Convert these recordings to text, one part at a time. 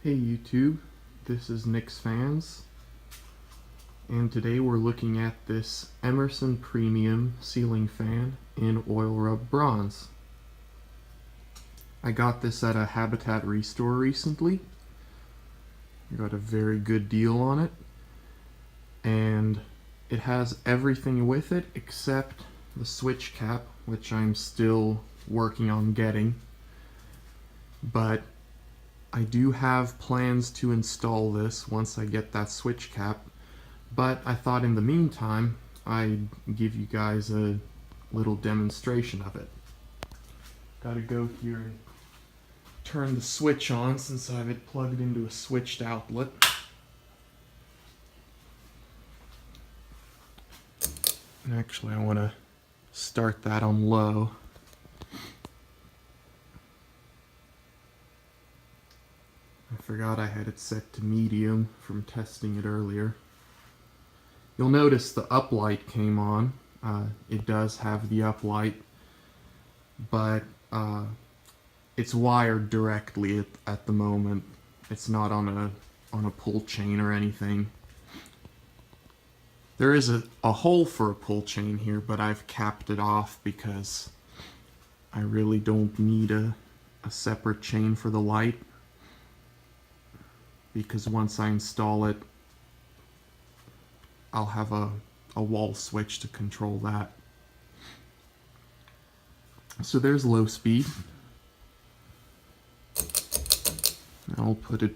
Hey YouTube, this is Nick's Fans, and today we're looking at this Emerson Premium ceiling fan in oil rub bronze. I got this at a Habitat Restore recently. I got a very good deal on it, and it has everything with it except the switch cap, which I'm still working on getting, but I do have plans to install this once I get that switch cap, but I thought in the meantime I'd give you guys a little demonstration of it. Gotta go here and turn the switch on since I have it plugged into a switched outlet. And actually I want to start that on low. I forgot I had it set to medium from testing it earlier. You'll notice the uplight came on. It does have the uplight, but it's wired directly at the moment. It's not on a pull chain or anything. There is a hole for a pull chain here, but I've capped it off because I really don't need a separate chain for the light, because once I install it, I'll have a wall switch to control that. So there's low speed. I'll put it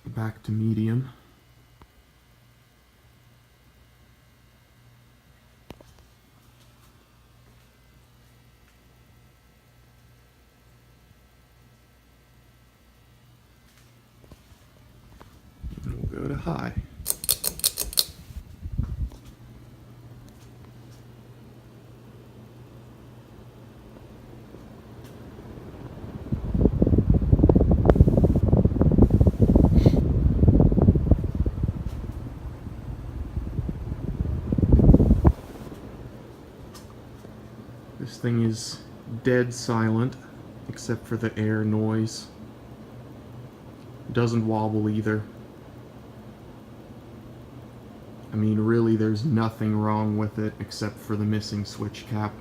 back to medium. And we'll go to high. This thing is dead silent, except for the air noise. It doesn't wobble either. I mean, really, there's nothing wrong with it except for the missing switch cap.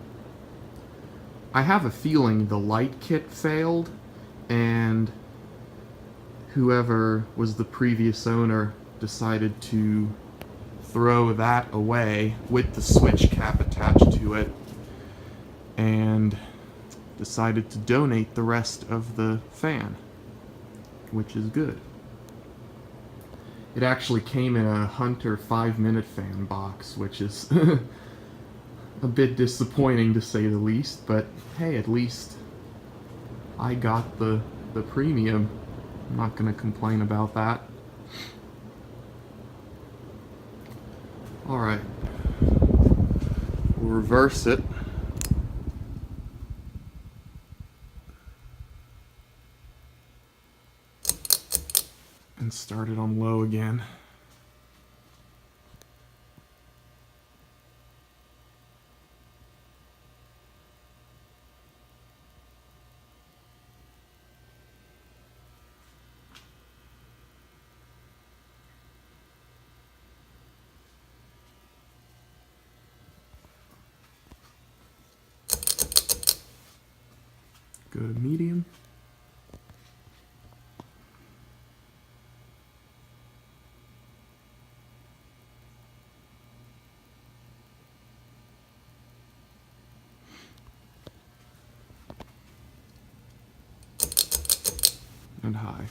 I have a feeling the light kit failed, and whoever was the previous owner decided to throw that away with the switch cap attached to it, and decided to donate the rest of the fan, which is good. It actually came in a Hunter 5-minute fan box, which is a bit disappointing to say the least, but hey, at least I got the premium. I'm not going to complain about that. Alright, we'll reverse it. And start it on low again. Go to medium. And high.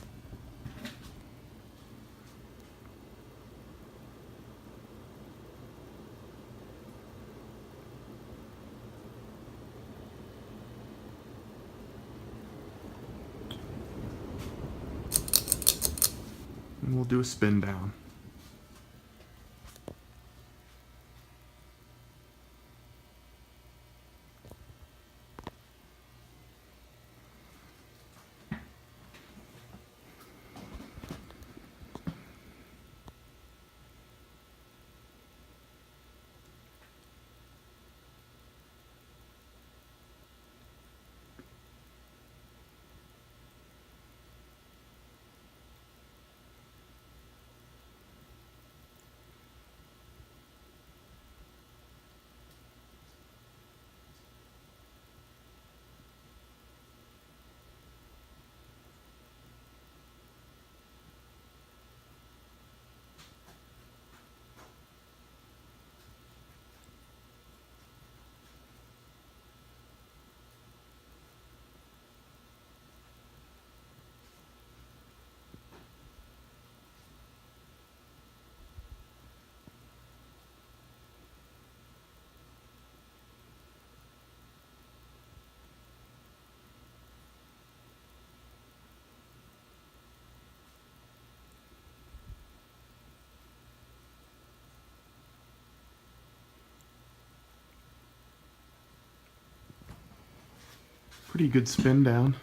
And we'll do a spin down. pretty good spin down.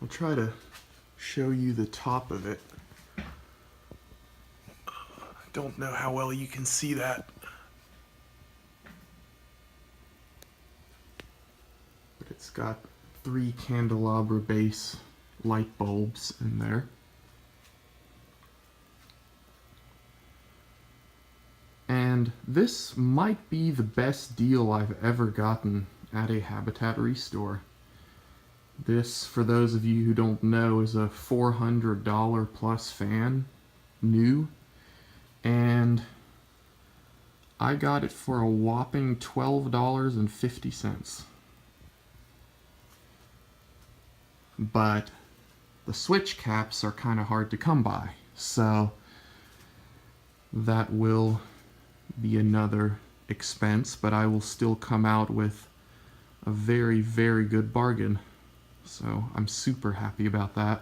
I'll try to show you the top of it. I don't know how well you can see that. But it's got 3 candelabra base light bulbs in there. And this might be the best deal I've ever gotten at a Habitat Restore. This, for those of you who don't know, is a $400 plus fan, new, and I got it for a whopping $12.50. But the switch caps are kind of hard to come by, so that will be another expense, but I will still come out with a very, very good bargain. So I'm super happy about that.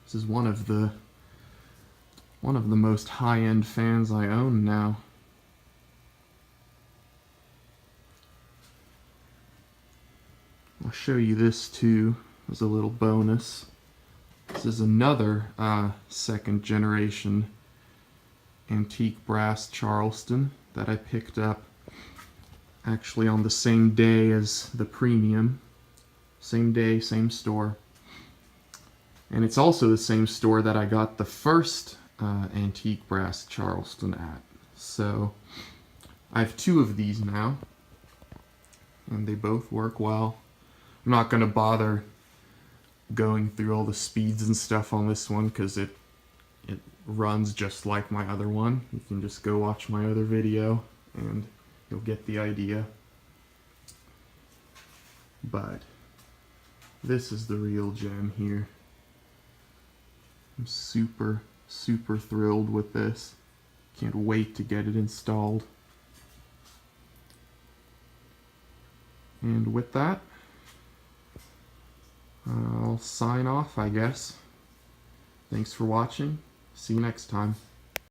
This is one of the most high-end fans I own now. I'll show you this too as a little bonus. This is another second generation antique brass Charleston that I picked up actually on the same day as the Premium. Same day, same store. And it's also the same store that I got the first antique brass Charleston at. So I have 2 of these now, and they both work well. I'm not going to bother going through all the speeds and stuff on this one because it runs just like my other one. You can just go watch my other video and you'll get the idea. But this is the real gem here. I'm super, super thrilled with this. Can't wait to get it installed. And with that, I'll sign off, I guess. Thanks for watching. See you next time.